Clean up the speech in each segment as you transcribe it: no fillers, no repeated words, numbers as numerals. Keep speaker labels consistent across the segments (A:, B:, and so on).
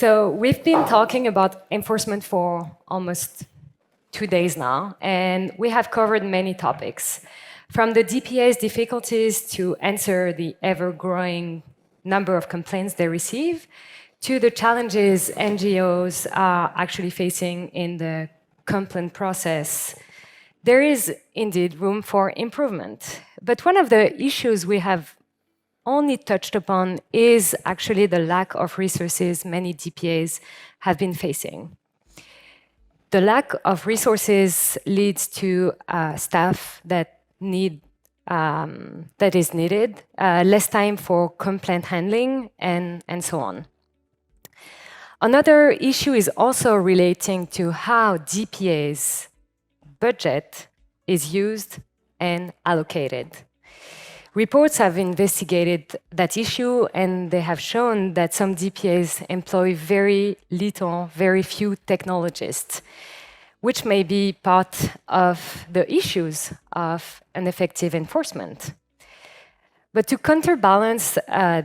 A: So we've been talking about enforcement for almost 2 days now, and we have covered many topics, from the DPA's difficulties to answer the ever-growing number of complaints they receive, to the challenges NGOs are actually facing in the complaint process. There is indeed room for improvement. But one of the issues we have only touched upon is actually the lack of resources many DPAs have been facing. The lack of resources leads to staff that is needed, less time for complaint handling, and so on. Another issue is also relating to how DPA's budget is used and allocated. Reports have investigated that issue, and they have shown that some DPAs employ very few technologists, which may be part of the issues of an effective enforcement. But to counterbalance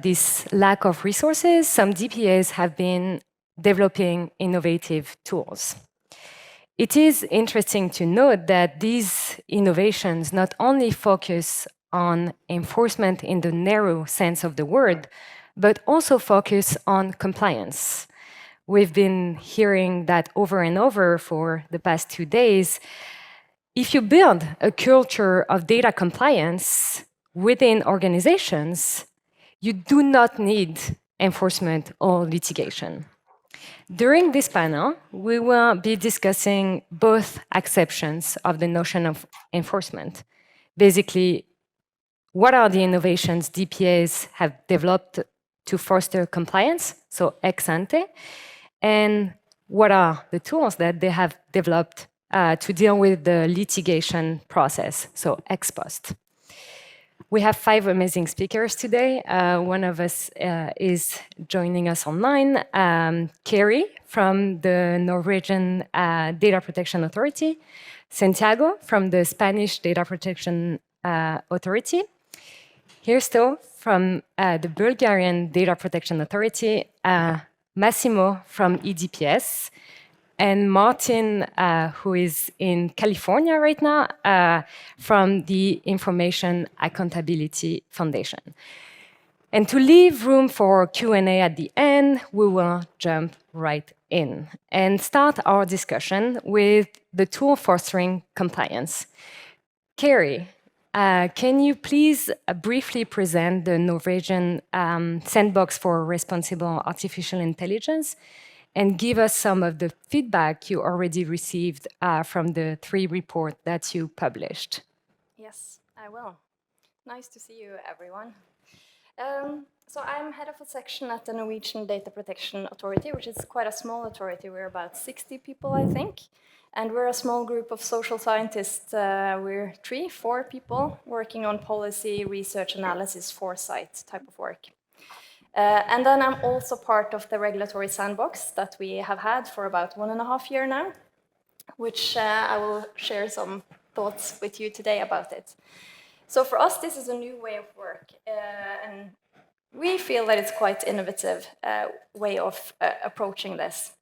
A: this lack of resources, some DPAs have been developing innovative tools. It is interesting to note that these innovations not only focus on enforcement in the narrow sense of the word, but also focus on compliance. We've been hearing that over and over for the past 2 days. If you build a culture of data compliance within organizations, you do not need enforcement or litigation. During this panel, we will be discussing both acceptions of the notion of enforcement. Basically, what are the innovations DPAs have developed to foster compliance, so ex ante, and what are the tools that they have developed to deal with the litigation process, so ex post. We have 5 amazing speakers today. One of us is joining us online, Kari from the Norwegian Data Protection Authority, Santiago from the Spanish Data Protection Authority, Hirsto from the Bulgarian Data Protection Authority, Massimo from EDPS, and Martin, who is in California right now, from the Information Accountability Foundation. And to leave room for Q&A at the end, we will jump right in and start our discussion with the tool fostering compliance. Kari, can you please briefly present the Norwegian sandbox for responsible artificial intelligence and give us some of the feedback you already received from the 3 reports that you published?
B: Yes, I will. Nice to see you, everyone. So I'm head of a section at the Norwegian Data Protection Authority, which is quite a small authority. We're about 60 people, I think. And we're a small group of social scientists. We're 4 people working on policy, research, analysis, foresight type of work. And then I'm also part of the regulatory sandbox that we have had for about 1.5 years now, which I will share some thoughts with you today about it. So for us, this is a new way of work, and we feel that it's quite innovative way of approaching this.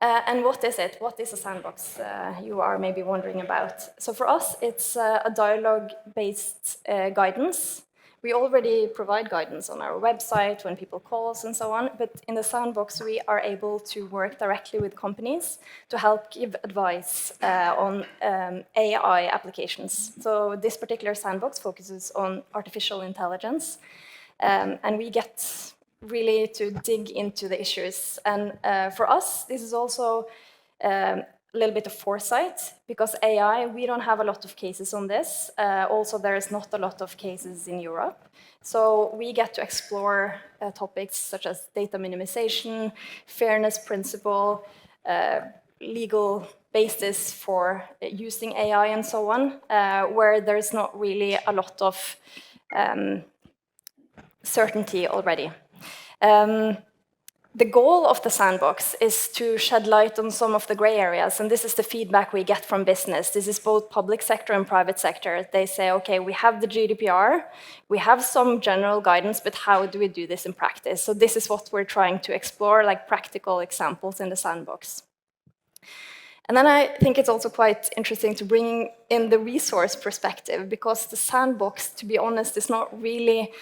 B: And what is it? What is a sandbox? You are maybe wondering about. So for us, it's a dialogue-based guidance. We already provide guidance on our website when people call us and so on, but in the sandbox, we are able to work directly with companies to help give advice on AI applications. So this particular sandbox focuses on artificial intelligence, and we get really to dig into the issues. And for us, this is also a little bit of foresight, because AI, we don't have a lot of cases on this. Also, there is not a lot of cases in Europe. So we get to explore topics such as data minimization, fairness principle, legal basis for using AI and so on, where there's not really a lot of certainty already. The goal of the sandbox is to shed light on some of the gray areas, and this is the feedback we get from business. This is both public sector and private sector. They say, okay, we have the GDPR, we have some general guidance, but how do we do this in practice? So this is what we're trying to explore, like practical examples in the sandbox. And then I think it's also quite interesting to bring in the resource perspective, because the sandbox, to be honest, is not really,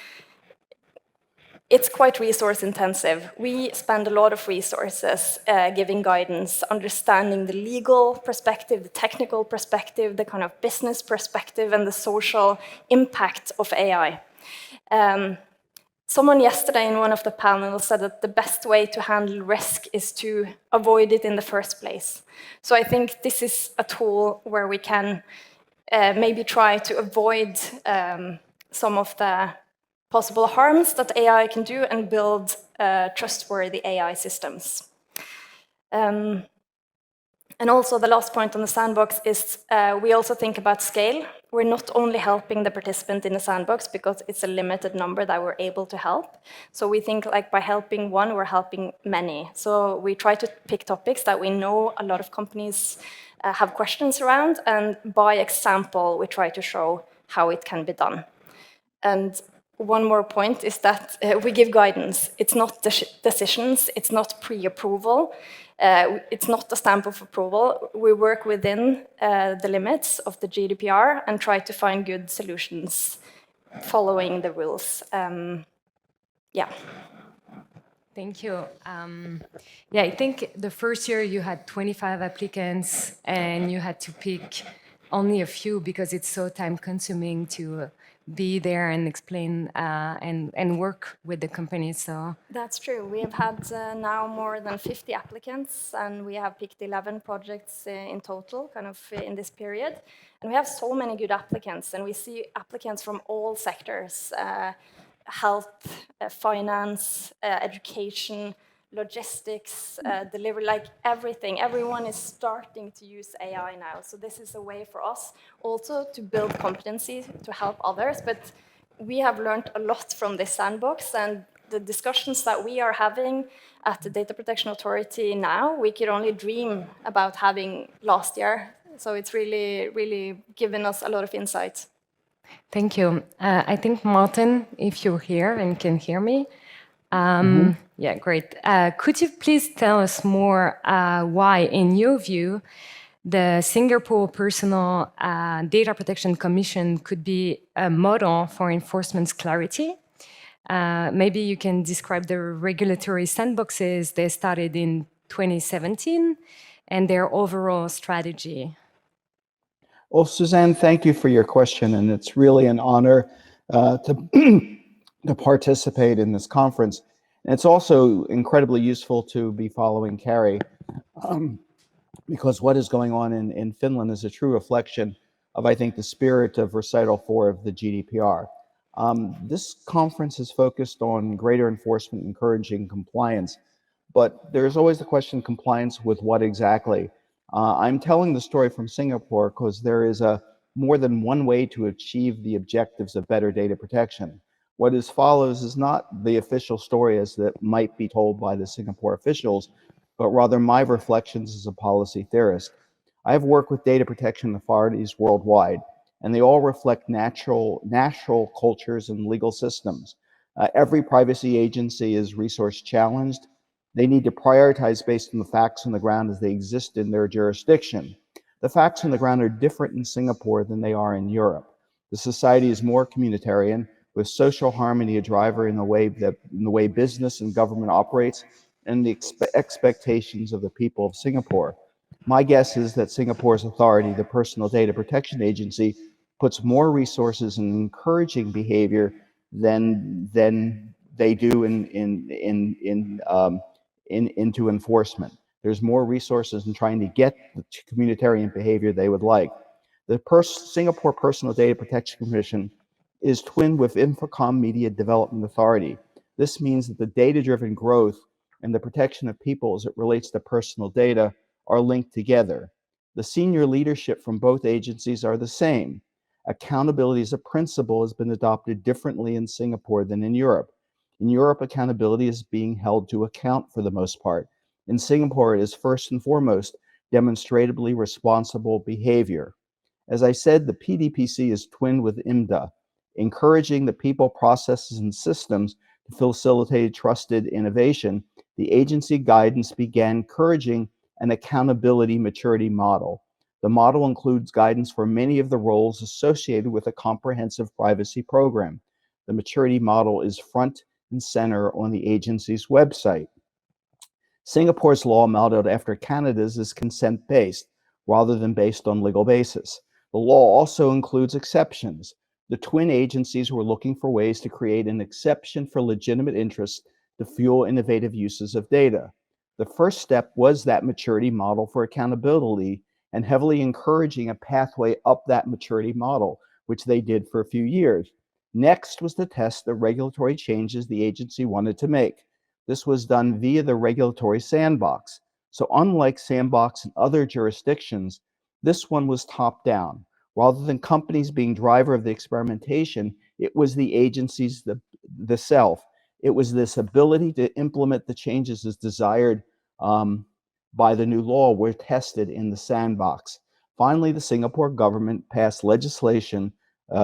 B: it's quite resource intensive. We spend a lot of resources giving guidance, understanding the legal perspective, the technical perspective, the kind of business perspective, and the social impact of AI. Someone yesterday in one of the panels said that the best way to handle risk is to avoid it in the first place. So I think this is a tool where we can maybe try to avoid some of the possible harms that AI can do and build trustworthy AI systems. And also the last point on the sandbox is we also think about scale. We're not only helping the participant in the sandbox because it's a limited number that we're able to help. So we think like by helping one, we're helping many. So we try to pick topics that we know a lot of companies have questions around, and by example, we try to show how it can be done. And one more point is that we give guidance. It's not decisions, it's not pre-approval. It's not a stamp of approval. We work within the limits of the GDPR and try to find good solutions following the rules. Yeah.
A: Thank you. Yeah, I think the first year you had 25 applicants and you had to pick only a few because it's so time-consuming to be there and explain and work with the company. So
B: that's true. We have had now more than 50 applicants, and we have picked 11 projects in total, kind of in this period. And we have so many good applicants, and we see applicants from all sectors: health, finance, education, logistics, delivery, like everything. Everyone is starting to use AI now. So this is a way for us also to build competency to help others. But we have learned a lot from this sandbox, and the discussions that we are having at the Data Protection Authority now, we could only dream about having last year. So it's really, really given us a lot of insight.
A: Thank you. I think, Martin, if you're here and can hear me, yeah, great. Could you please tell us more why, in your view, the Singapore Personal Data Protection Commission could be a model for enforcement's clarity? Maybe you can describe the regulatory sandboxes they started in 2017 and their overall strategy.
C: Well, Suzanne, thank you for your question, and it's really an honor to participate in this conference. And it's also incredibly useful to be following Kari, because what is going on in Finland is a true reflection of, I think, the spirit of Recital 4 of the GDPR. This conference is focused on greater enforcement, encouraging compliance, but there's always the question, compliance with what exactly? I'm telling the story from Singapore because there is more than one way to achieve the objectives of better data protection. What follows is not the official story as that might be told by the Singapore officials, but rather my reflections as a policy theorist. I have worked with data protection authorities worldwide, and they all reflect natural cultures and legal systems. Every privacy agency is resource challenged. They need to prioritize based on the facts on the ground as they exist in their jurisdiction. The facts on the ground are different in Singapore than they are in Europe. The society is more communitarian, with social harmony a driver in the way business and government operates, and the expectations of the people of Singapore. My guess is that Singapore's authority, the Personal Data Protection Agency, puts more resources in encouraging behavior than they do into enforcement. There's more resources in trying to get the communitarian behavior they would like. The Singapore Personal Data Protection Commission is twinned with Infocom Media Development Authority. This means that the data-driven growth and the protection of people as it relates to personal data are linked together. The senior leadership from both agencies are the same. Accountability as a principle has been adopted differently in Singapore than in Europe. In Europe, accountability is being held to account for the most part. In Singapore, it is first and foremost demonstrably responsible behavior. As I said, the PDPC is twinned with IMDA, encouraging the people, processes, and systems to facilitate trusted innovation. The agency guidance began encouraging an accountability maturity model. The model includes guidance for many of the roles associated with a comprehensive privacy program. The maturity model is front and center on the agency's website. Singapore's law, modeled after Canada's, is consent-based rather than based on legal basis. The law also includes exceptions. The twin agencies were looking for ways to create an exception for legitimate interests to fuel innovative uses of data. The first step was that maturity model for accountability and heavily encouraging a pathway up that maturity model, which they did for a few years. Next was to test the regulatory changes the agency wanted to make. This was done via the regulatory sandbox. So unlike sandbox in other jurisdictions, this one was top-down. Rather than companies being driver of the experimentation, it was the agencies, the self. It was this ability to implement the changes as desired by the new law were tested in the sandbox. Finally, the Singapore government passed legislation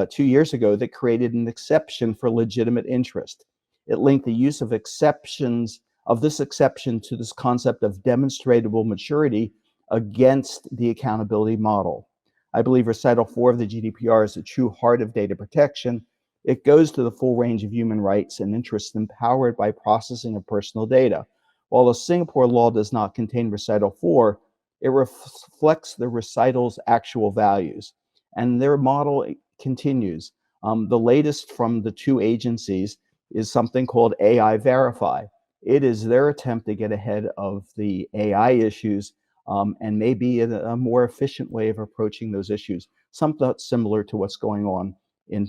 C: 2 years ago that created an exception for legitimate interest. It linked the use of this exception to this concept of demonstrable maturity against the accountability model. I believe Recital 4 of the GDPR is the true heart of data protection. It goes to the full range of human rights and interests empowered by processing of personal data. While the Singapore law does not contain Recital 4, it reflects the recital's actual values, and their model continues. The latest from the two agencies is something called AI Verify. It is their attempt to get ahead of the AI issues and maybe a more efficient way of approaching those issues, something similar to what's going on in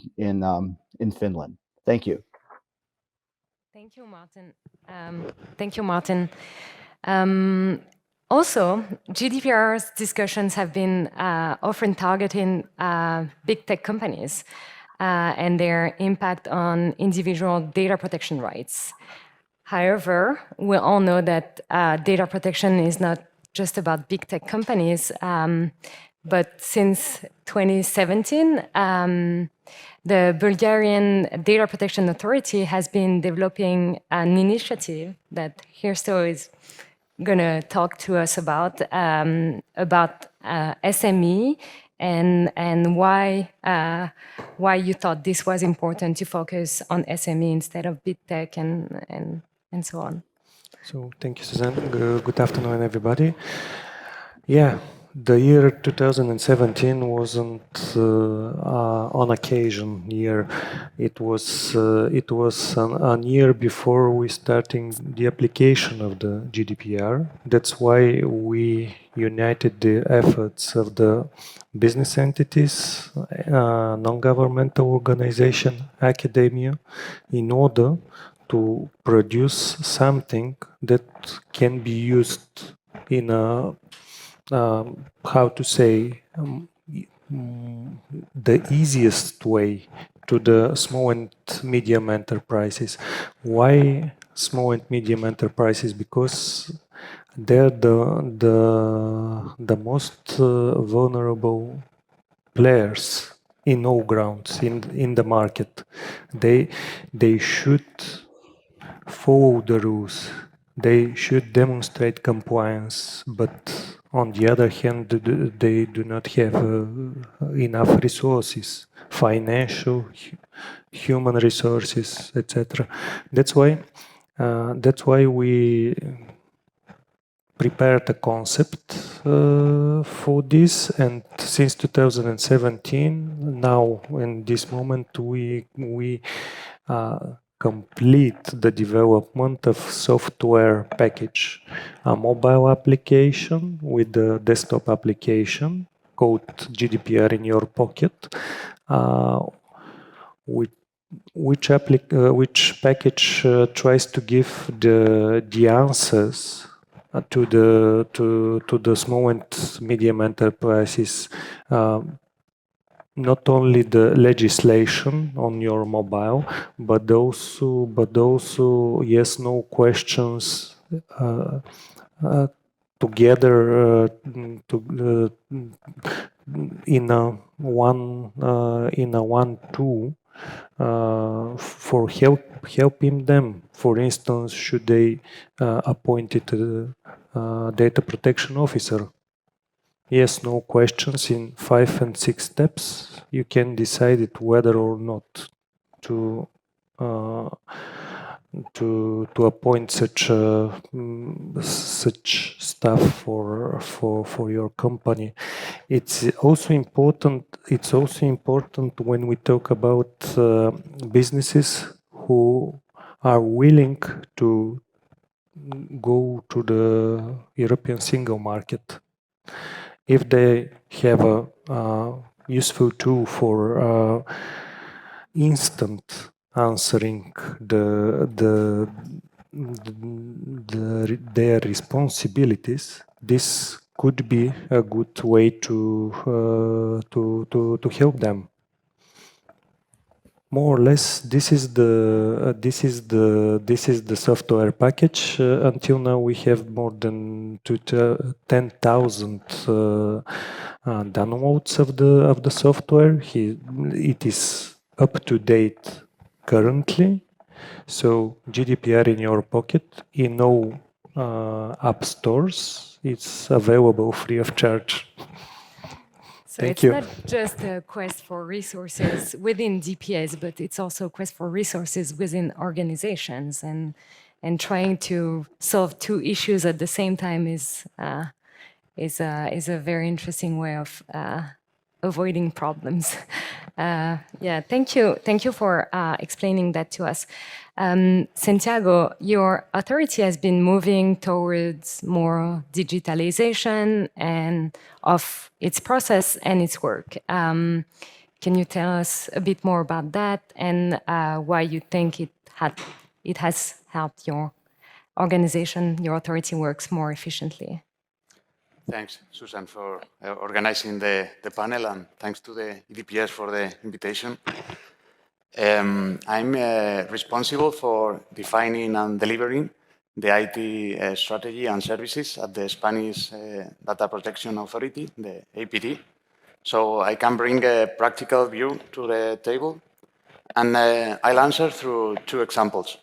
C: Finland. Thank you.
A: Thank you, Martin. Thank you, Martin. Also, GDPR's discussions have been often targeting big tech companies and their impact on individual data protection rights. However, we all know that data protection is not just about big tech companies, but since 2017, the Bulgarian Data Protection Authority has been developing an initiative that Hirsto is going to talk to us about SME and why you thought this was important to focus on SME instead of big tech and so on.
D: So thank you, Suzanne. Good afternoon, everybody. Yeah, the year 2017 wasn't on occasion year. It was an year before we starting the application of the GDPR. That's why we united the efforts of the business entities, non-governmental organization, academia, in order to produce something that can be used in a how to say the easiest way to the small and medium enterprises. Why small and medium enterprises? Because they're the most vulnerable players in all grounds in the market. They should follow the rules. They should demonstrate compliance, but on the other hand, they do not have enough resources, financial, human resources, etc. That's why we prepared a concept for this, and since 2017, now in this moment, we complete the development of software package, a mobile application with a desktop application called GDPR in your pocket, which package tries to give the answers to the small and medium enterprises not only the legislation on your mobile, but also yes/no questions together in a one tool for helping them. For instance, should they appointed a data protection officer? Yes, no questions in 5 and 6 steps. You can decide it whether or not to appoint such stuff for your company. It's also important. It's also important when we talk about businesses who are willing to go to the European single market. If they have a useful tool for instant answering their responsibilities, this could be a good way to help them. More or less, this is the software package. Until now, we have more than 10,000 downloads of the software. It is up to date currently. So GDPR in your pocket, in all app stores. It's available free of charge.
A: So
D: Thank
A: it's
D: you.
A: not just a quest for resources within DPS, but it's also a quest for resources within organizations, and trying to solve two issues at the same time is a very interesting way of avoiding problems. Yeah, thank you for explaining that to us. Santiago, your authority has been moving towards more digitalization and of its process and its work. Can you tell us a bit more about that and why you think it has helped your organization, your authority works more efficiently?
E: Thanks, Suzanne, for organizing the panel, and thanks to the EDPS for the invitation. I'm responsible for defining and delivering the IT strategy and services at the Spanish Data Protection Authority, the AEPD. So I can bring a practical view to the table, and I'll answer through two examples.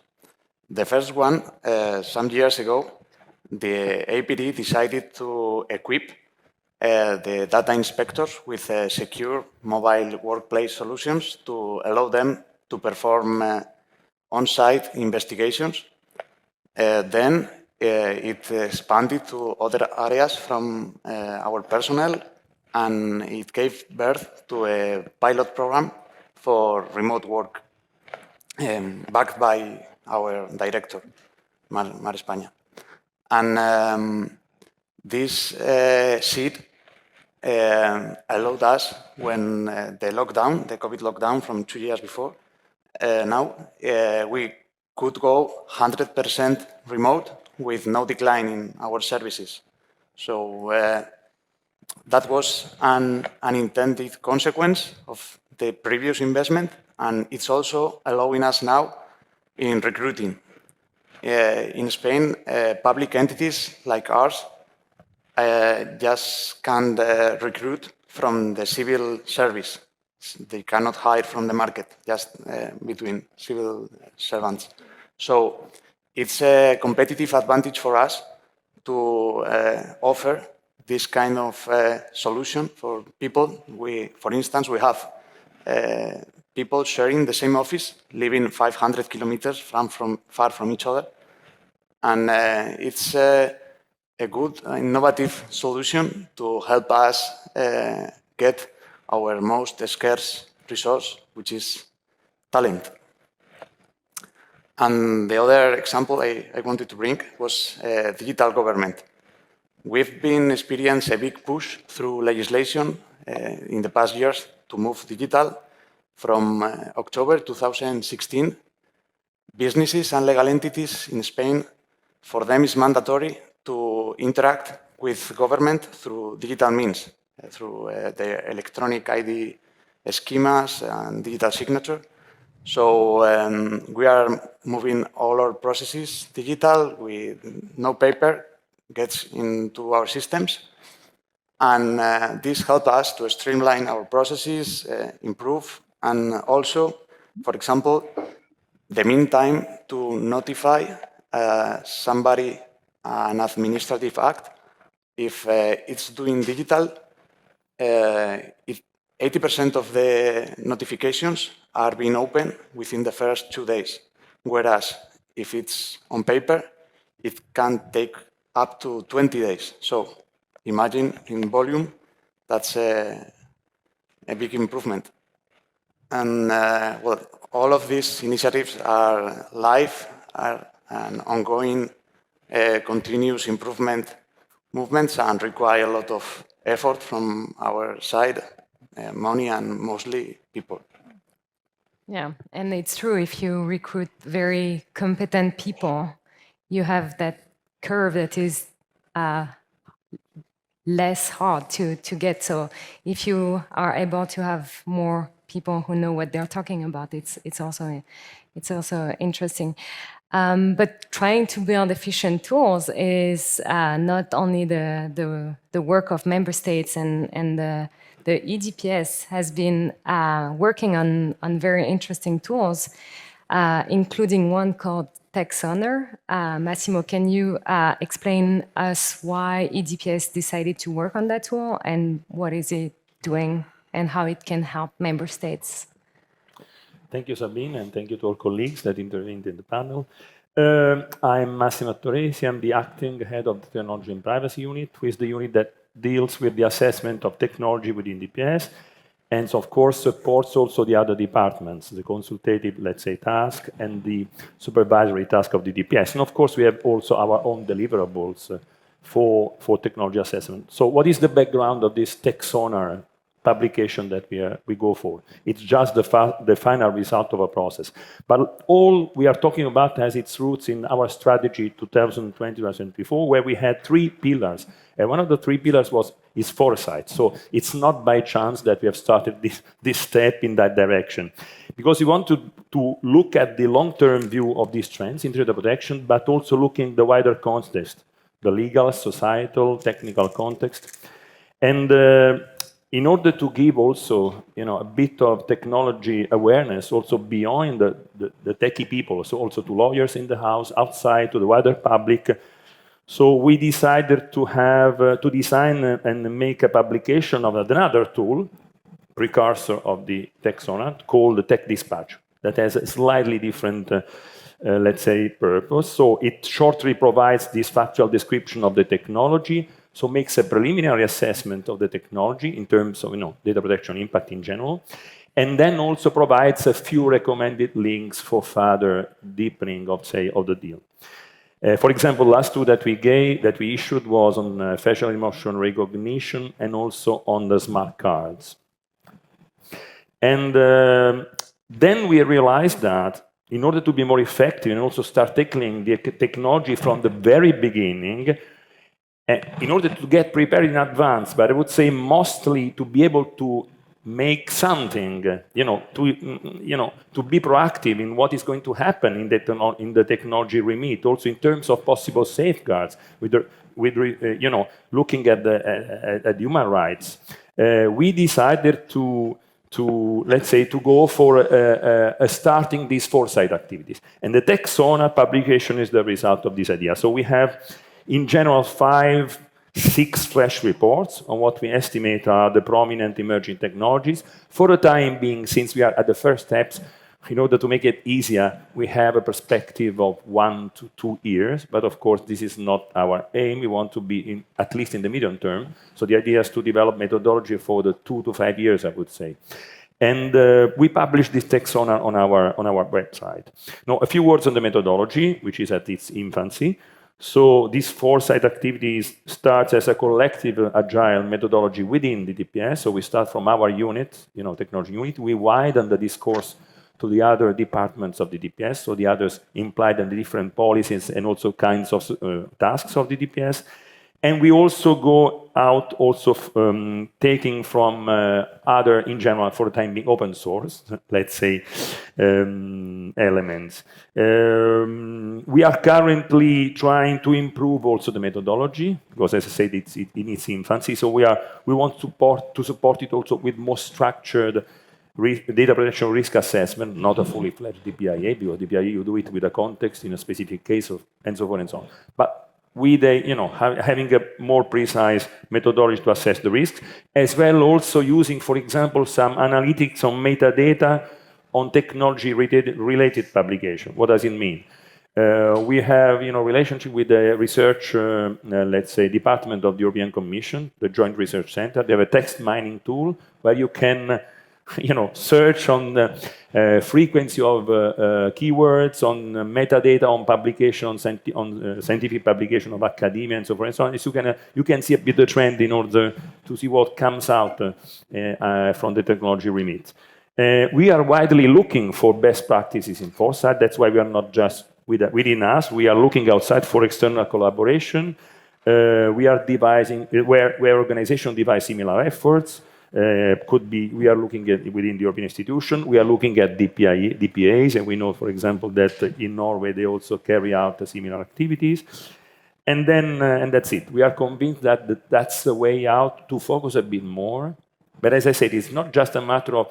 E: The first one, some years ago, the AEPD decided to equip the data inspectors with secure mobile workplace solutions to allow them to perform on-site investigations. Then it expanded to other areas from our personnel, and it gave birth to a pilot program for remote work, backed by our director, Mar España. And this seed allowed us, when the COVID lockdown from 2 years before, now we could go 100% remote with no decline in our services. So that was an unintended consequence of the previous investment, and it's also allowing us now in recruiting. In Spain, public entities like ours just can't recruit from the civil service. They cannot hire from the market, just between civil servants. So it's a competitive advantage for us to offer this kind of solution for people. For instance, we have people sharing the same office, living 500 kilometers far from each other. And it's a good, innovative solution to help us get our most scarce resource, which is talent. And the other example I wanted to bring was digital government. We've been experiencing a big push through legislation in the past years to move digital. From October 2016, businesses and legal entities in Spain, for them it's mandatory to interact with government through digital means, through the electronic ID schemas and digital signature. So we are moving all our processes digital with no paper gets into our systems. And this helps us to streamline our processes, improve, and also, for example, the meantime to notify somebody an administrative act. If it's doing digital, if 80% of the notifications are being opened within the first 2 days, whereas if it's on paper, it can take up to 20 days. So imagine in volume, that's a big improvement. And well, all of these initiatives are live, are an ongoing continuous improvement movements and require a lot of effort from our side, money and mostly people.
A: Yeah, and it's true, if you recruit very competent people, you have that curve that is less hard to get. So if you are able to have more people who know what they're talking about, it's also interesting. But trying to build efficient tools is not only the work of member states, and the EDPS has been working on very interesting tools, including one called Taxoner. Massimo, can you explain us why EDPS decided to work on that tool, and what is it doing, and how it can help member states?
F: Thank you, Sabine, and thank you to all colleagues that intervened in the panel. I'm Massimo Attoresi. I'm the acting head of the Technology and Privacy Unit, which is the unit that deals with the assessment of technology within DPS, and so, of course, supports also the other departments, the consultative, let's say, task and the supervisory task of the DPS. And of course, we have also our own deliverables for technology assessment. So what is the background of this Taxoner publication that we go for? It's just the final result of a process. But all we are talking about has its roots in our strategy 2020-2024, where we had 3 pillars. And one of the 3 pillars is foresight. So it's not by chance that we have started this step in that direction. Because we want to look at the long-term view of these trends in data protection, but also looking at the wider context, the legal, societal, technical context. And in order to give also, a bit of technology awareness also beyond the techie people, so also to lawyers in the house, outside, to the wider public. So we decided to design and make a publication of another tool, precursor of the Taxoner, called the Tech Dispatch, that has a slightly different, let's say, purpose. So it shortly provides this factual description of the technology, so makes a preliminary assessment of the technology in terms of data protection impact in general, and then also provides a few recommended links for further deepening of the deal. For example, last tool that we issued was on facial emotion recognition and also on the smart cards. And then we realized that in order to be more effective and also start tackling the technology from the very beginning, in order to get prepared in advance, but I would say mostly to be able to make something, to be proactive in what is going to happen in the technology remit, also in terms of possible safeguards, looking at human rights. We decided to go for starting these foresight activities, and the Taxoner publication is the result of this idea. So we have, in general, 5-6 flash reports on what we estimate are the prominent emerging technologies. For the time being, since we are at the first steps, in order to make it easier, we have a perspective of 1 to 2 years. But of course, this is not our aim. We want to be at least in the medium term. So the idea is to develop methodology for the 2 to 5 years, I would say. And we publish this Taxoner on our website. Now, a few words on the methodology, which is at its infancy. So this foresight activity starts as a collective agile methodology within the DPS. So we start from our unit, technology unit. We widen the discourse to the other departments of the DPS, so the others implied in the different policies and also kinds of tasks of the DPS. And we also go out also taking from other, in general, for the time being, open source, let's say, elements. We are currently trying to improve also the methodology, because as I said, it's in its infancy. So we want to support it also with more structured data protection risk assessment, not a fully fledged DPIA, because DPIA you do it with a context in a specific case and so forth and so on. But with having a more precise methodology to assess the risks, as well also using, for example, some analytics on metadata on technology-related publication. What does it mean? We have, relationship with the research, let's say, department of the European Commission, the Joint Research Center. They have a text mining tool where you can, search on the frequency of keywords, on metadata, on publication, on scientific publication of academia, and so forth and so on. So you can see a bit the trend in order to see what comes out from the technology remit. We are widely looking for best practices in foresight. That's why we are not just within us. We are looking outside for external collaboration. We are devising, where organizations devise similar efforts. We are looking at within the European institution. We are looking at DPAs, and we know, for example, that in Norway they also carry out similar activities. And then, and that's it. We are convinced that that's the way out to focus a bit more. But as I said, it's not just a matter of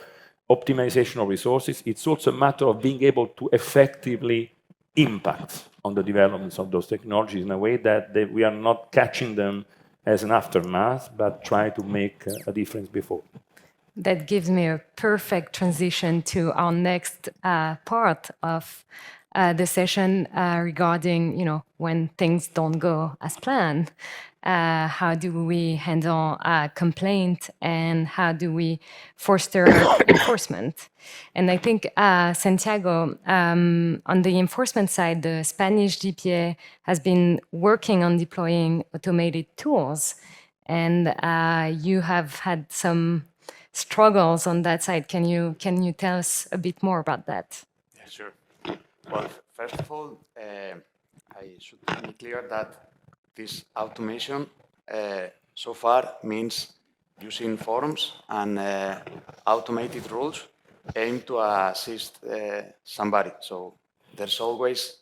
F: optimization of resources. It's also a matter of being able to effectively impact on the developments of those technologies in a way that we are not catching them as an aftermath, but try to make a difference before.
A: That gives me a perfect transition to our next part of the session regarding, when things don't go as planned. How do we handle a complaint, and how do we foster enforcement? And I think, Santiago, on the enforcement side, the Spanish DPA has been working on deploying automated tools, and you have had some struggles on that side. Can you tell us a bit more about that?
E: Yeah, sure. Well, first of all, I should make clear that this automation so far means using forms and automated rules aimed to assist somebody. So there's always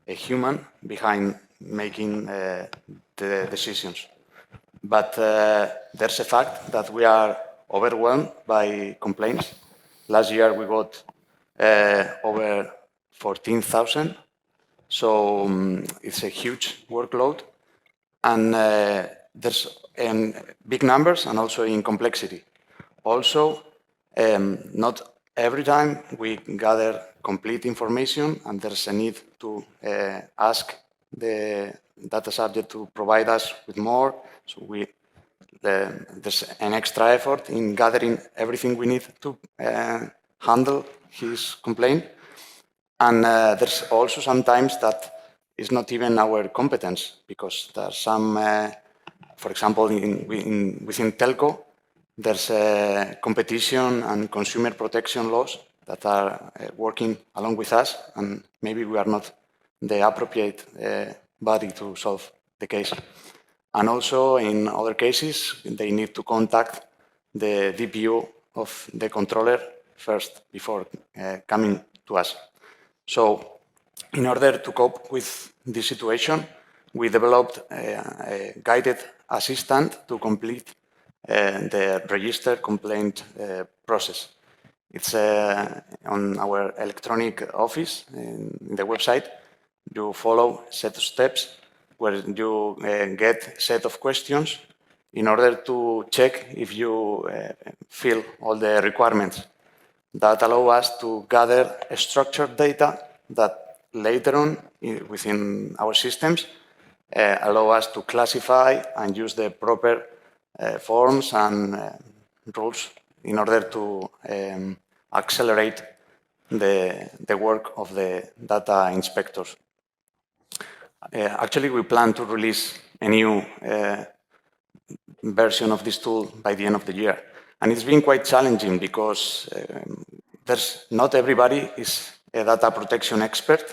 E: a human behind making the decisions. But there's a fact that we are overwhelmed by complaints. Last year we got over 14,000. So it's a huge workload. And there's big numbers and also in complexity. Also, not every time we gather complete information, and there's a need to ask the data subject to provide us with more. So there's an extra effort in gathering everything we need to handle his complaint. And there's also sometimes that it's not even our competence, because there's some, for example, within telco, there's competition and consumer protection laws that are working along with us, and maybe we are not the appropriate body to solve the case. And also, in other cases, they need to contact the DPO of the controller first before coming to us. So, in order to cope with this situation, we developed a guided assistant to complete the register complaint process. It's on our electronic office in the website. You follow a set of steps where you get a set of questions in order to check if you fill all the requirements. That allow us to gather structured data that later on, within our systems, allow us to classify and use the proper forms and rules in order to accelerate the work of the data inspectors. Actually, we plan to release a new version of this tool by the end of the year. And it's been quite challenging because not everybody is a data protection expert.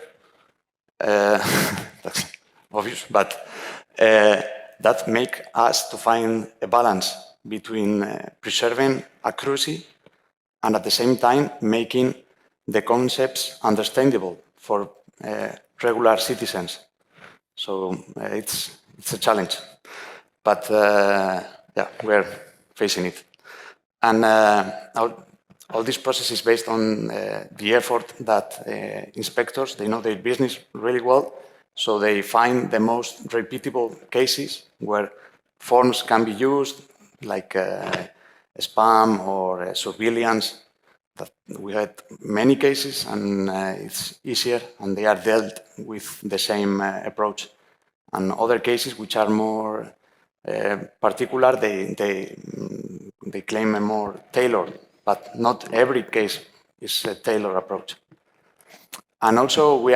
E: That's obvious, but that make us to find a balance between preserving accuracy and at the same time making the concepts understandable for regular citizens. So it's a challenge, but yeah, we're facing it. And all this process is based on the effort that inspectors, they know their business really well, so they find the most repeatable cases where forms can be used, like spam or surveillance. That we had many cases, and it's easier, and they are dealt with the same approach. And other cases which are more particular, they claim a more tailored, but not every case is a tailored approach. And also, we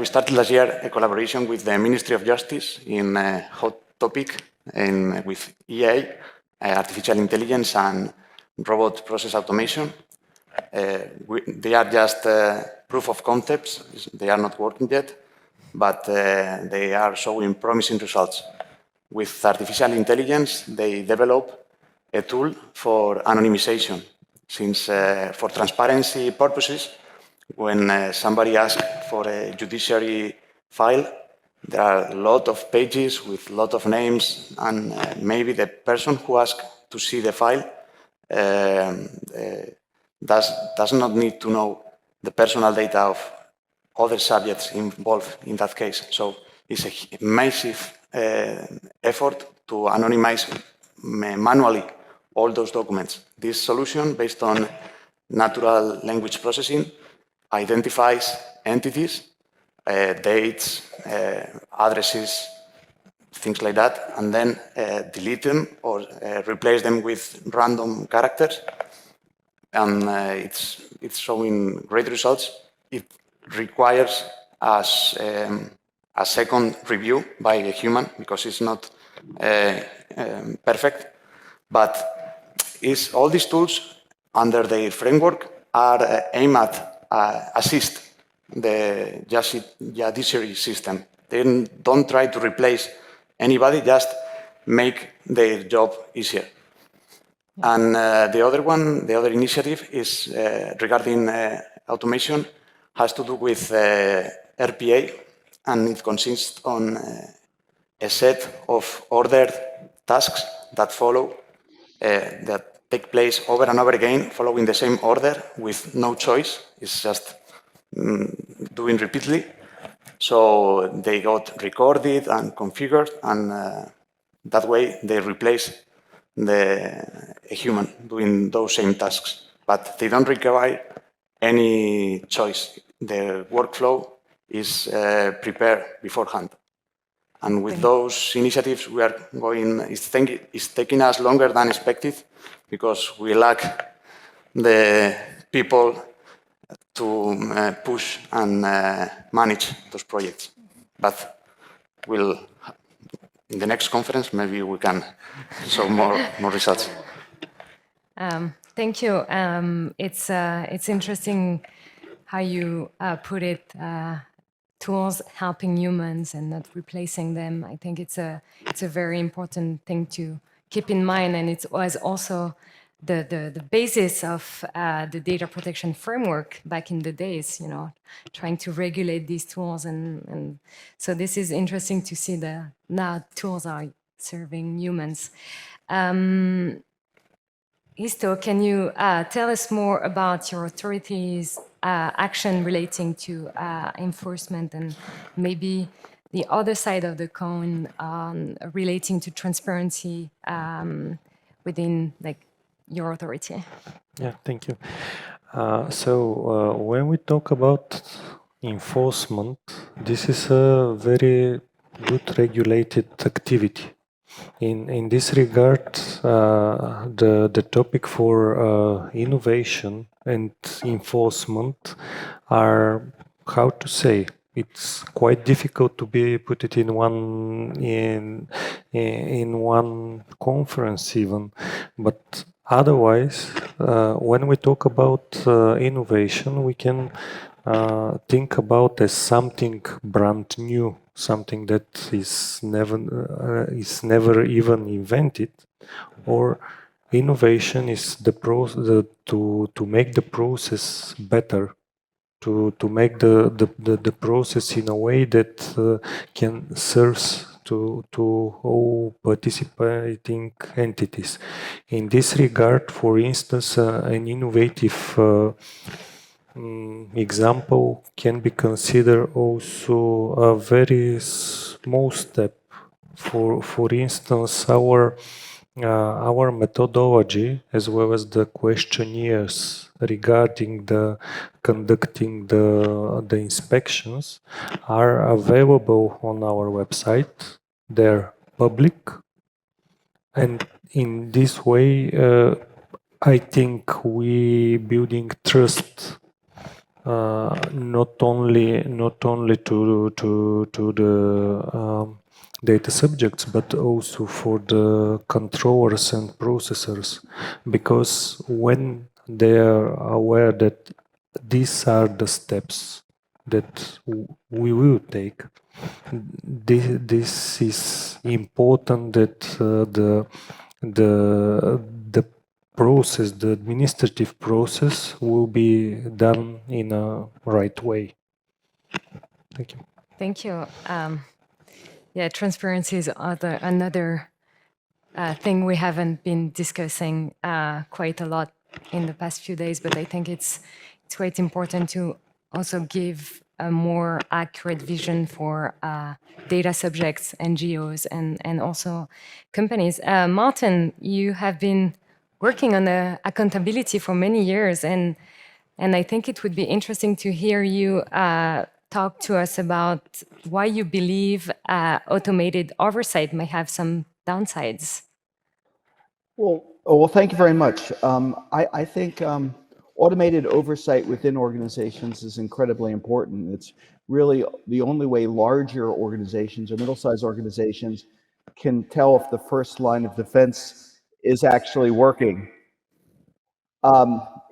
E: started last year a collaboration with the Ministry of Justice in a hot topic with EA, artificial intelligence and robot process automation. They are just proof of concepts. They are not working yet, but they are showing promising results. With artificial intelligence, they develop a tool for anonymization, since for transparency purposes, when somebody asks for a judiciary file, there are a lot of pages with a lot of names, and maybe the person who asks to see the file does not need to know the personal data of other subjects involved in that case. So it's a massive effort to anonymize manually all those documents. This solution, based on natural language processing, identifies entities, dates, addresses, things like that, and then delete them or replace them with random characters. And it's showing great results. It requires us a second review by a human, because it's not perfect. But all these tools under their framework are aimed at assist the judiciary system. They don't try to replace anybody, just make their job easier. And the other initiative is regarding automation, has to do with RPA, and it consists on a set of ordered tasks that follow, that take place over and over again, following the same order with no choice. It's just doing repeatedly. So they got recorded and configured, and that way they replace a human doing those same tasks. But they don't require any choice. The workflow is prepared beforehand. And with those initiatives, we are going. It's taking us longer than expected, because we lack the people to push and manage those projects. But in the next conference, maybe we can show more results.
A: Thank you. It's interesting how you put it. Tools helping humans and not replacing them. I think it's a very important thing to keep in mind, and it was also the basis of the data protection framework back in the days. Trying to regulate these tools, and so this is interesting to see that now tools are serving humans. Histo, can you tell us more about your authorities' action relating to enforcement, and maybe the other side of the coin relating to transparency within your authority?
D: Yeah, thank you. So when we talk about enforcement, this is a very good regulated activity. In this regard, the topic for innovation and enforcement are, how to say, it's quite difficult to be put it in one conference even, but otherwise, when we talk about innovation, we can think about as something brand new something that is never even invented, or innovation is to make the process better, to make the process in a way that can serve to all participating entities. In this regard, for instance, an innovative example can be considered also a very small step. For instance, our methodology, as well as the questionnaires regarding the conducting the inspections, are available on our website. They're public, and in this way, I think we building trust. Not only to the data subjects, but also for the controllers and processors, because when they are aware that these are the steps that we will take, this is important that the process, the administrative process, will be done in a right way. Thank you.
A: Thank you. Yeah, transparency is another thing we haven't been discussing quite a lot in the past few days, but I think it's quite important to also give a more accurate vision for data subjects, NGOs, and also companies. Martin, you have been working on the accountability for many years, and I think it would be interesting to hear you talk to us about why you believe automated oversight may have some downsides.
C: Well, thank you very much. I think automated oversight within organizations is incredibly important. It's really the only way larger organizations or middle-sized organizations can tell if the first line of defense is actually working.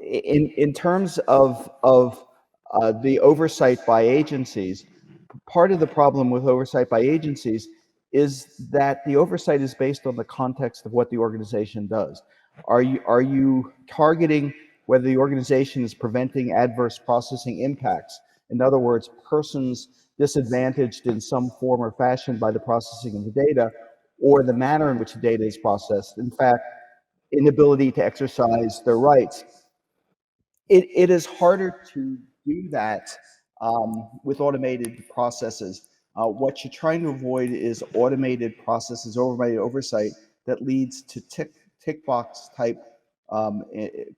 C: In terms of the oversight by agencies, part of the problem with oversight by agencies is that the oversight is based on the context of what the organization does. Are you targeting whether the organization is preventing adverse processing impacts? In other words, persons disadvantaged in some form or fashion by the processing of the data, or the manner in which the data is processed. In fact, inability to exercise their rights. It is harder to do that with automated processes. What you're trying to avoid is automated processes, automated oversight that leads to tick box type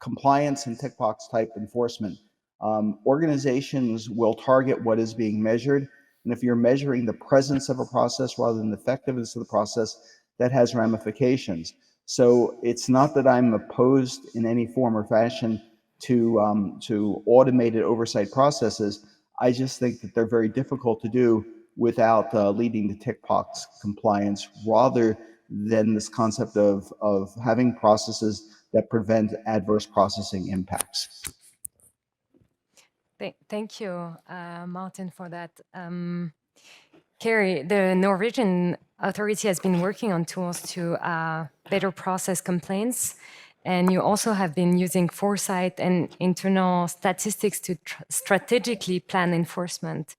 C: compliance and tick box type enforcement. Organizations will target what is being measured, and if you're measuring the presence of a process rather than the effectiveness of the process, that has ramifications. So it's not that I'm opposed in any form or fashion to automated oversight processes. I just think that they're very difficult to do without leading to tick box compliance, rather than this concept of having processes that prevent adverse processing impacts.
A: Thank you, Martin, for that. Kari, the Norwegian authority has been working on tools to better process complaints, and you also have been using foresight and internal statistics to strategically plan enforcement.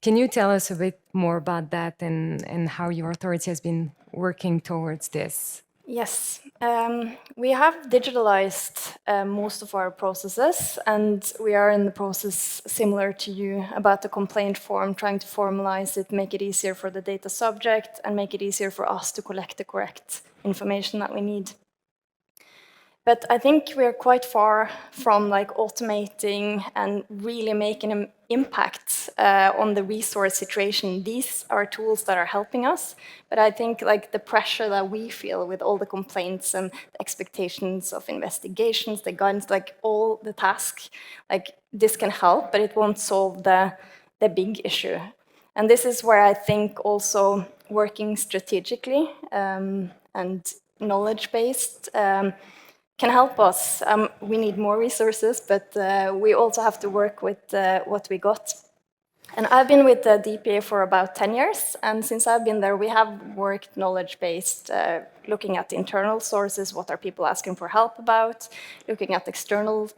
A: Can you tell us a bit more about that and how your authority has been working towards this?
B: Yes, we have digitalized most of our processes, and we are in the process similar to you about the complaint form, trying to formalize it, make it easier for the data subject, and make it easier for us to collect the correct information that we need. But I think we are quite far from automating and really making an impact on the resource situation. These are tools that are helping us, but I think the pressure that we feel with all the complaints and the expectations of investigations, the guidance, all the tasks, this can help, but it won't solve the big issue. And this is where I think also working strategically and knowledge-based can help us. We need more resources, but we also have to work with what we got. And I've been with the DPA for about 10 years, and since I've been there, we have worked knowledge-based, looking at the internal sources, what are people asking for help about, looking at external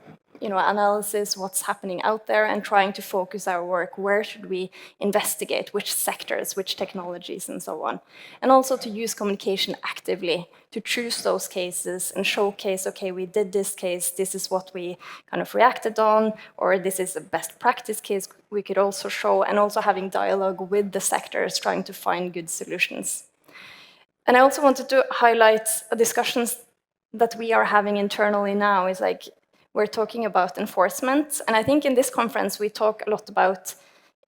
B: analysis, what's happening out there, and trying to focus our work, where should we investigate, which sectors, which technologies, and so on. And also to use communication actively, to choose those cases and showcase, okay, we did this case, this is what we kind of reacted on, or this is a best practice case we could also show, and also having dialogue with the sectors, trying to find good solutions. And I also wanted to highlight discussions that we are having internally now, is like, we're talking about enforcement, and I think in this conference we talk a lot about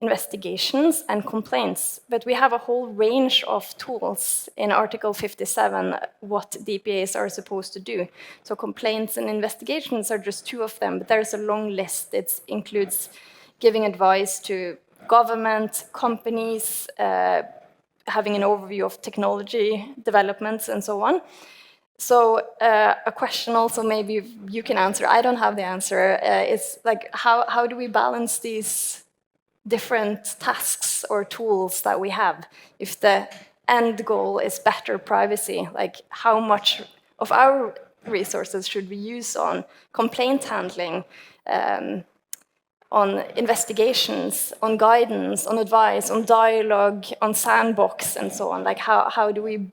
B: investigations and complaints, but we have a whole range of tools in Article 57, what DPAs are supposed to do. So complaints and investigations are just two of them, but there's a long list. It includes giving advice to government, companies, having an overview of technology developments, and so on. So a question also maybe you can answer, I don't have the answer, is like how do we balance these different tasks or tools that we have? If the end goal is better privacy, like how much of our resources should we use on complaint handling, on investigations, on guidance, on advice, on dialogue, on sandbox, and so on? Like how do we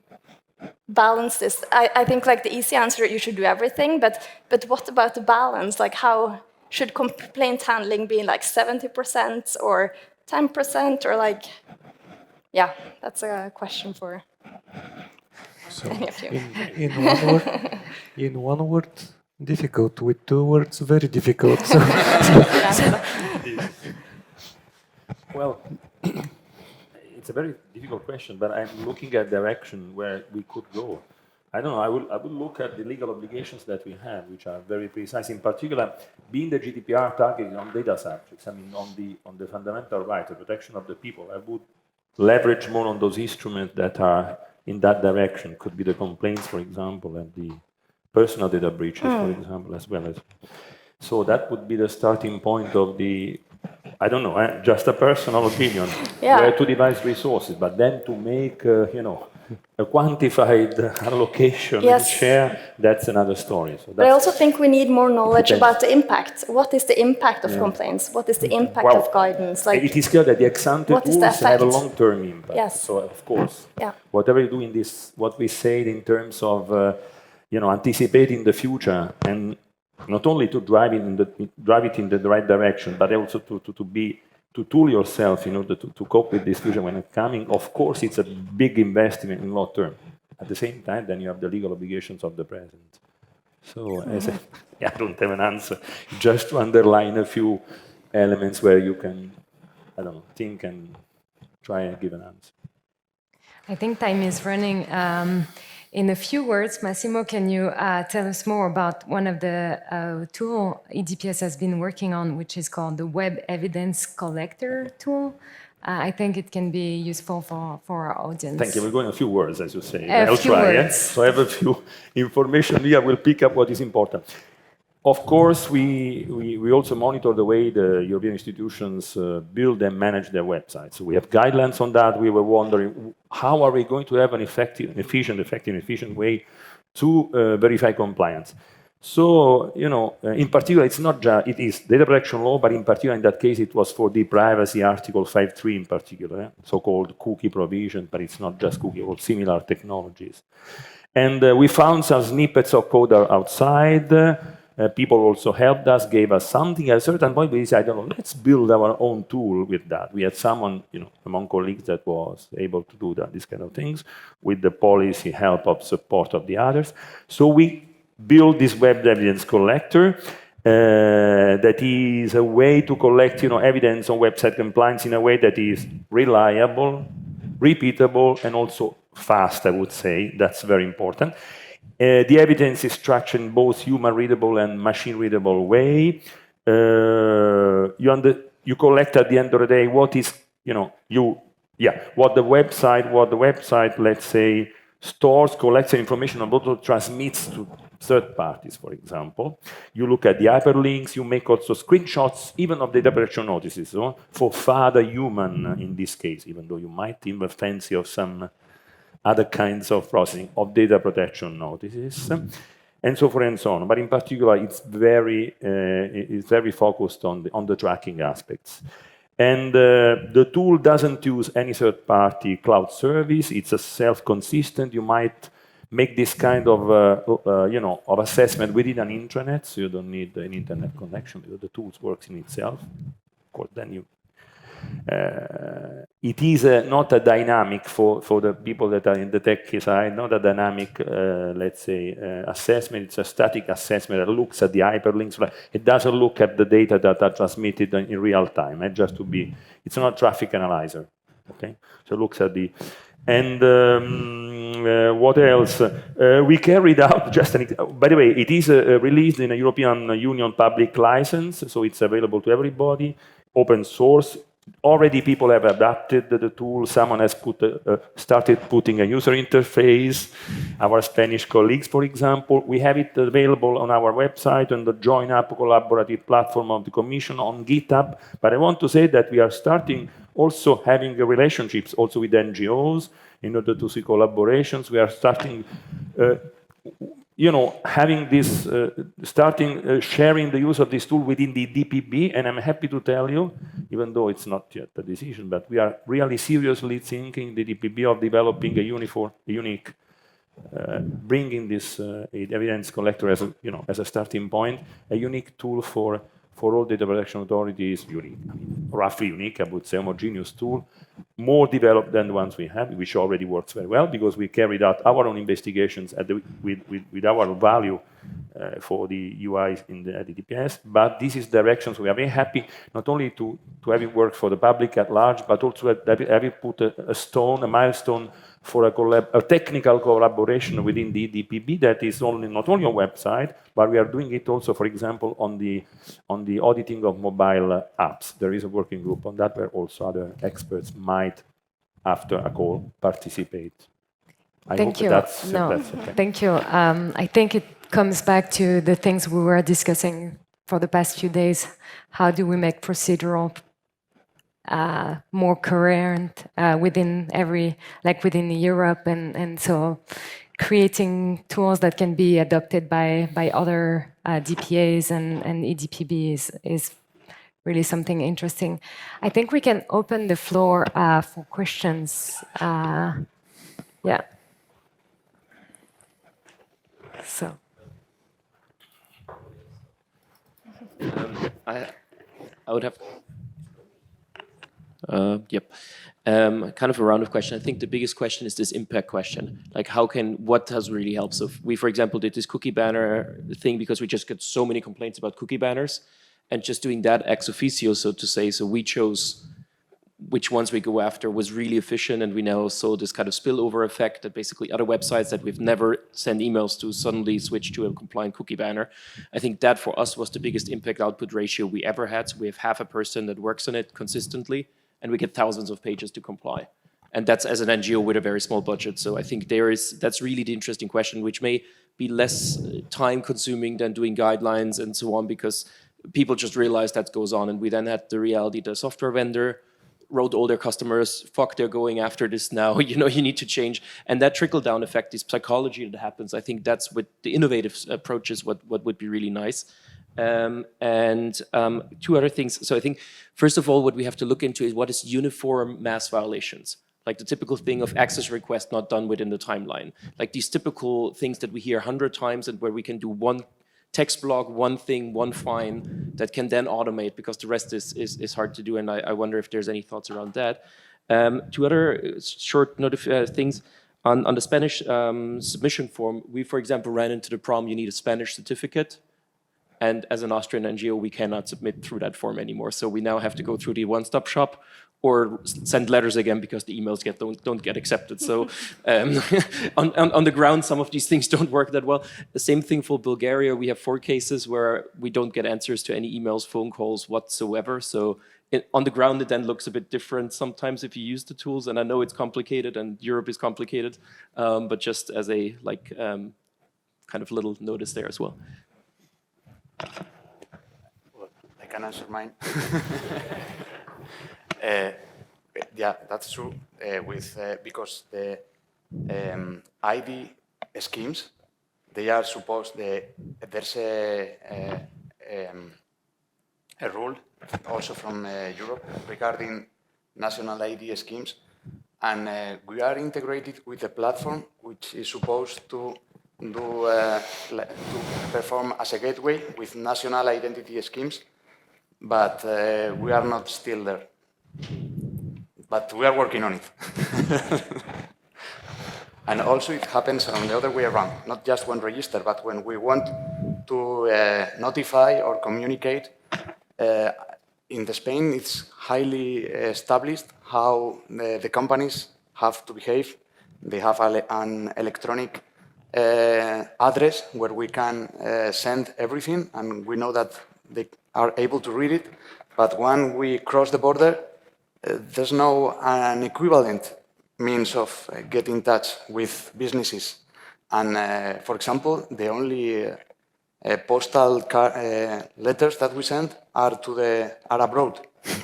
B: balance this? I think like the easy answer, you should do everything, but what about the balance? Like how should complaint handling be like 70% or 10% or like, yeah, that's a question for any of you.
D: In one word, difficult. With two words, very difficult. So.
F: Well, it's a very difficult question, but I'm looking at direction where we could go. I don't know, I would look at the legal obligations that we have, which are very precise. In particular, being the GDPR targeted on data subjects, I mean, on the fundamental right, the protection of the people, I would leverage more on those instruments that are in that direction. Could be the complaints, for example, and the personal data breaches, for example, as well as. So that would be the starting point of the, I don't know, just a personal opinion, where to devise resources, but then to make, a quantified allocation and share, that's another story. So
B: but I also think we need more knowledge about the impact. What is the impact of complaints? What is the impact of guidance? Like,
F: it is clear that the ex-ante tools have a long-term impact.
B: Yes.
F: So, of course, whatever you do in this, what we say in terms of, anticipating the future, and not only to drive it in the right direction, but also to tool yourself in order to cope with this future when it's coming. Of course, it's a big investment in long term. At the same time, then you have the legal obligations of the present. So, I don't have an answer. Just to underline a few elements where you can, I don't know, think and try and give an answer.
A: I think time is running. In a few words, Massimo, can you tell us more about one of the tool EDPS has been working on, which is called the Web Evidence Collector tool? I think it can be useful for our audience.
F: Thank you. We're going a few words, as you say. I'll try. So I have a few information here. We'll pick up what is important. Of course, we also monitor the way the European institutions build and manage their websites. So we have guidelines on that. We were wondering, how are we going to have an efficient way to verify compliance? So, in particular, it's not just, it is data protection law, but in particular, in that case, it was for the privacy Article 5.3 in particular, so-called cookie provision, but it's not just cookie, or similar technologies. And we found some snippets of code outside. People also helped us, gave us something. At a certain point, we decided, let's build our own tool with that. We had someone, among colleagues that was able to do that, these kind of things, with the policy help of support of the others. So we built this web evidence collector that is a way to collect, evidence on website compliance in a way that is reliable, repeatable, and also fast, I would say. That's very important. The evidence is structured in both human-readable and machine-readable way. You collect at the end of the day what is, what the website, let's say, stores, collects information, and also transmits third parties, for example. You look at the hyperlinks, you make also screenshots, even of data protection notices, so for further human in this case, even though you might even fancy of some other kinds of processing of data protection notices, and so forth and so on. But in particular, it's very focused on the tracking aspects. And the tool doesn't use any third-party cloud service. It's a self-consistent. You might make this kind of of assessment within an intranet, so you don't need an internet connection because the tool works in itself. Of course, then you. It is not a dynamic for the people that are in the tech side, not a dynamic, let's say, assessment. It's a static assessment that looks at the hyperlinks. It doesn't look at the data that are transmitted in real time. Just to be, it's not a traffic analyzer. Okay, so it looks at the. And what else? We carried out just an. By the way, it is released in a European Union public license, so it's available to everybody. Open source. Already people have adapted the tool. Someone has started putting a user interface. Our Spanish colleagues, for example, we have it available on our website on the Join Up collaborative platform of the Commission on GitHub. But I want to say that we are starting also having relationships also with NGOs in order to see collaborations. We are starting having this, sharing the use of this tool within the DPB, and I'm happy to tell you, even though it's not yet a decision, but we are really seriously thinking the DPB of developing a unique, bringing this evidence collector as as a starting point, a unique tool for all data protection authorities, unique, roughly unique, I would say, homogeneous tool, more developed than the ones we have, which already works very well because we carried out our own investigations with our value for the UI in the EDPS. But this is directions we are very happy not only to have it work for the public at large, but also have it put a milestone for a technical collaboration within the EDPB that is not only on website, but we are doing it also, for example, on the auditing of mobile apps. There is a working group on that where also other experts might, after a call, participate.
A: Thank you. Thank you. I think it comes back to the things we were discussing for the past few days. How do we make procedural more coherent within within Europe, and so creating tools that can be adopted by other DPAs and EDPB is really something interesting. I think we can open the floor for questions. Yeah. So.
G: I would have. Kind of a round of questions. I think the biggest question is this impact question. Like, what has really helped? So we, for example, did this cookie banner thing because we just got so many complaints about cookie banners, and just doing that ex officio, so to say. So we chose which ones we go after was really efficient, and we now saw this kind of spillover effect that basically other websites that we've never sent emails to suddenly switch to a compliant cookie banner. I think that for us was the biggest impact output ratio we ever had. So we have half a person that works on it consistently, and we get thousands of pages to comply. And that's as an NGO with a very small budget. So I think that's really the interesting question, which may be less time consuming than doing guidelines and so on, because people just realize that goes on. And we then had the reality, the software vendor wrote all their customers, fuck, they're going after this now, you need to change. And that trickle-down effect, this psychology that happens, I think that's what the innovative approach is, what would be really nice. Two other things. So I think, first of all, what we have to look into is what is uniform mass violations. Like the typical thing of access request not done within the timeline. Like these typical things that we hear 100 times and where we can do one text block, one thing, one fine that can then automate, because the rest is hard to do. And I wonder if there's any thoughts around that. Two other short things. On the Spanish submission form, we, for example, ran into the problem you need a Spanish certificate. And as an Austrian NGO, we cannot submit through that form anymore. So we now have to go through the one-stop shop or send letters again because the emails don't get accepted. So on the ground, some of these things don't work that well. The same thing for Bulgaria. We have 4 cases where we don't get answers to any emails, phone calls whatsoever. So on the ground, it then looks a bit different sometimes if you use the tools. And I know it's complicated and Europe is complicated, but just as a kind of little notice there as well.
E: Well, I can answer mine. Yeah, that's true. Because the ID schemes, they are supposed. There's a rule also from Europe regarding national ID schemes, and we are integrated with a platform which is supposed to to perform as a gateway with national identity schemes, but we are not still there. But we are working on it. And also it happens on the other way around, not just when register, but when we want to notify or communicate. In Spain, it's highly established how the companies have to behave. They have an electronic address where we can send everything, and we know that they are able to read it. But when we cross the border, there's no an equivalent means of getting in touch with businesses. And for example, the only postal letters that we send are abroad,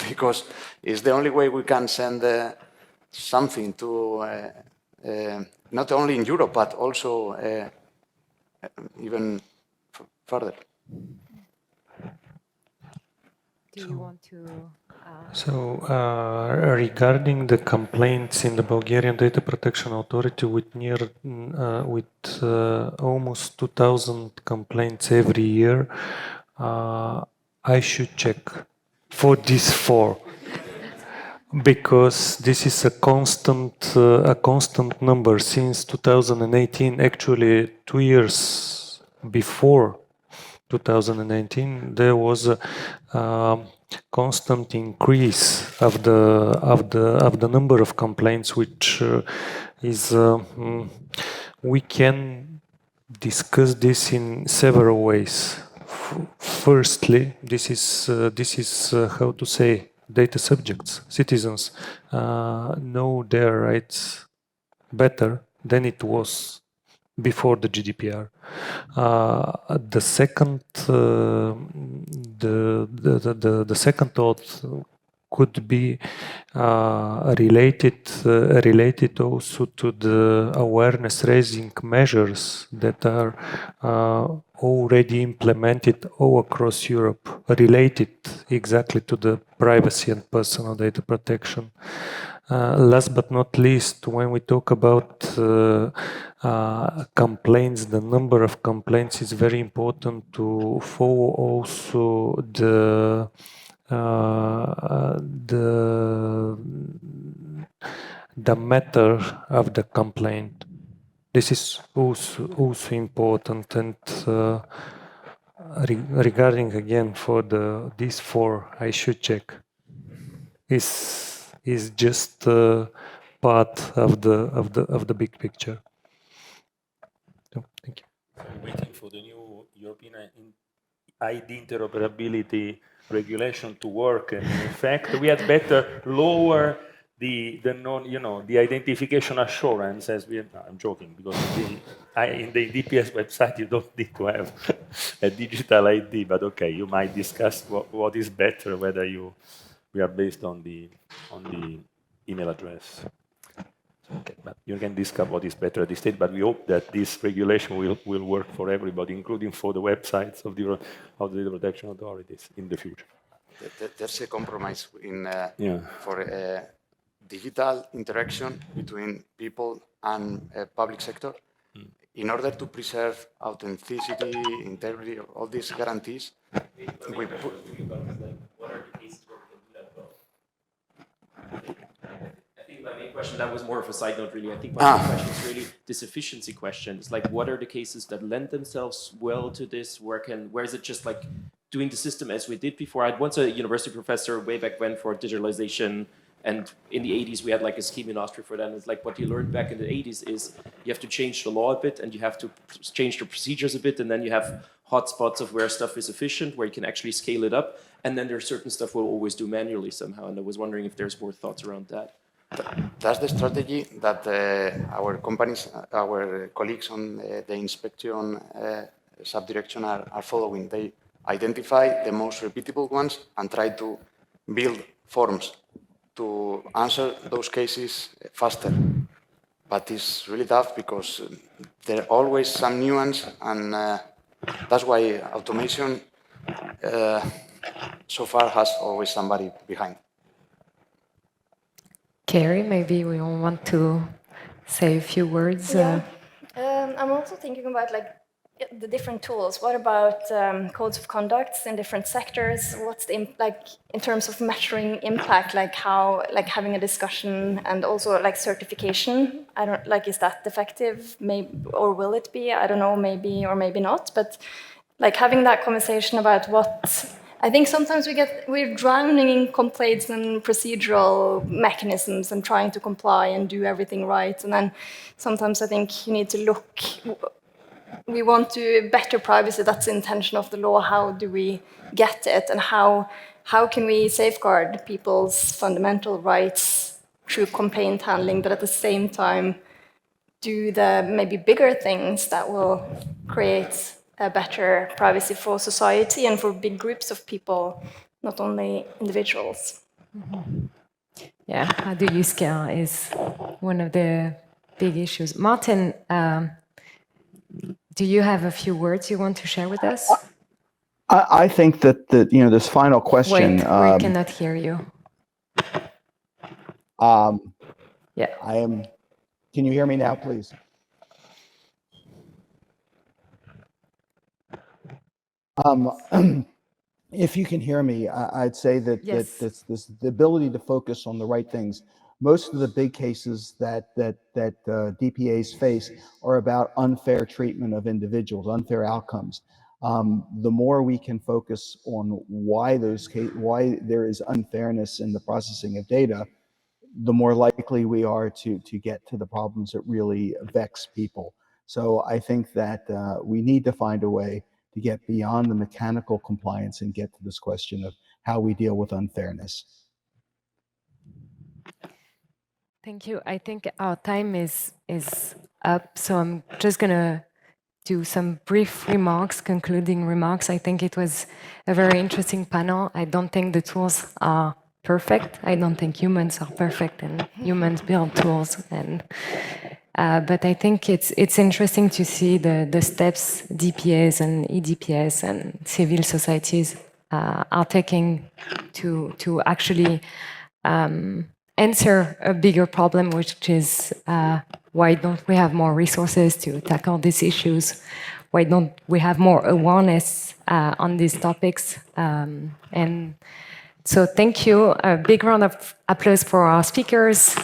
E: because it's the only way we can send something to not only in Europe but also even further.
A: Do you want to?
D: Regarding the complaints in the Bulgarian Data Protection Authority, with almost 2,000 complaints every year, I should check for these 4, because this is a constant number since 2018. Actually, 2 years before 2019, there was a constant increase of the number of complaints, which is we can discuss this in several ways. Firstly, this is how to say, data subjects, citizens know their rights better than it was before the GDPR. The second thought could be related also to the awareness raising measures that are already implemented all across Europe, related exactly to the privacy and personal data protection. Last but not least, when we talk about complaints, the number of complaints is very important to follow also the matter of the complaint. This is also important, and regarding again for these 4, I should check. Is just part of the big picture. So, thank you.
F: I'm waiting for the new European ID interoperability regulation to work, and in fact, we had better lower the identification assurance as we. No, I'm joking, because in the EDPS website you don't need to have a digital ID, but okay, you might discuss what is better, whether we are based on the email address. Okay, but you can discuss what is better at this stage, but we hope that this regulation will work for everybody, including for the websites of the data protection authorities in the future.
E: There's a compromise for digital interaction between people and public sector. In order to preserve authenticity, integrity, all these guarantees, we put.
G: My main question, that was more of a side note, really. I think my main question is really this efficiency question. It's like, what are the cases that lend themselves well to this? Where is it just like doing the system as we did before? I had once a university professor way back when for digitalization, and in the 80s we had like a scheme in Austria for that. And it's like what you learned back in the 80s is you have to change the law a bit, and you have to change the procedures a bit, and then you have hotspots of where stuff is efficient, where you can actually scale it up, and then there's certain stuff we'll always do manually somehow. And I was wondering if there's more thoughts around that.
E: That's the strategy that our companies, our colleagues on the inspection subdirection are following. They identify the most repeatable ones and try to build forms to answer those cases faster. But it's really tough because there are always some nuance, and that's why automation so far has always somebody behind.
A: Kari, maybe we all want to say a few words.
B: Yeah. I'm also thinking about like the different tools. What about codes of conduct in different sectors? What's the like in terms of measuring impact? Like how, like having a discussion and also like certification. I don't like, is that effective? Maybe, or will it be? I don't know. Maybe or maybe not. But like having that conversation about what. I think sometimes we're drowning in complaints and procedural mechanisms and trying to comply and do everything right. And then sometimes I think you need to look. We want to better privacy. That's the intention of the law. How do we get it, and how can we safeguard people's fundamental rights through complaint handling, but at the same time do the maybe bigger things that will create a better privacy for society and for big groups of people, not only individuals.
A: Mm-hmm. Yeah, how do you scale is one of the big issues. Martin, do you have a few words you want to share with us?
C: I think that this final question.
A: Wait, we cannot hear you. Yeah.
C: I am. Can you hear me now, please? If you can hear me, I'd say that,
A: yes.
C: the ability to focus on the right things. Most of the big cases that DPAs face are about unfair treatment of individuals, unfair outcomes. The more we can focus on why there is unfairness in the processing of data, the more likely we are to get to the problems that really vex people. So I think that we need to find a way to get beyond the mechanical compliance and get to this question of how we deal with unfairness.
A: Thank you. I think our time is up, so I'm just gonna do some brief remarks, concluding remarks. I think it was a very interesting panel. I don't think the tools are perfect. I don't think humans are perfect, and humans build tools. And but I think it's interesting to see the steps DPAs and EDPS and civil societies are taking to actually answer a bigger problem, which is why don't we have more resources to tackle these issues? Why don't we have more awareness on these topics? And so thank you. A big round of applause for our speakers.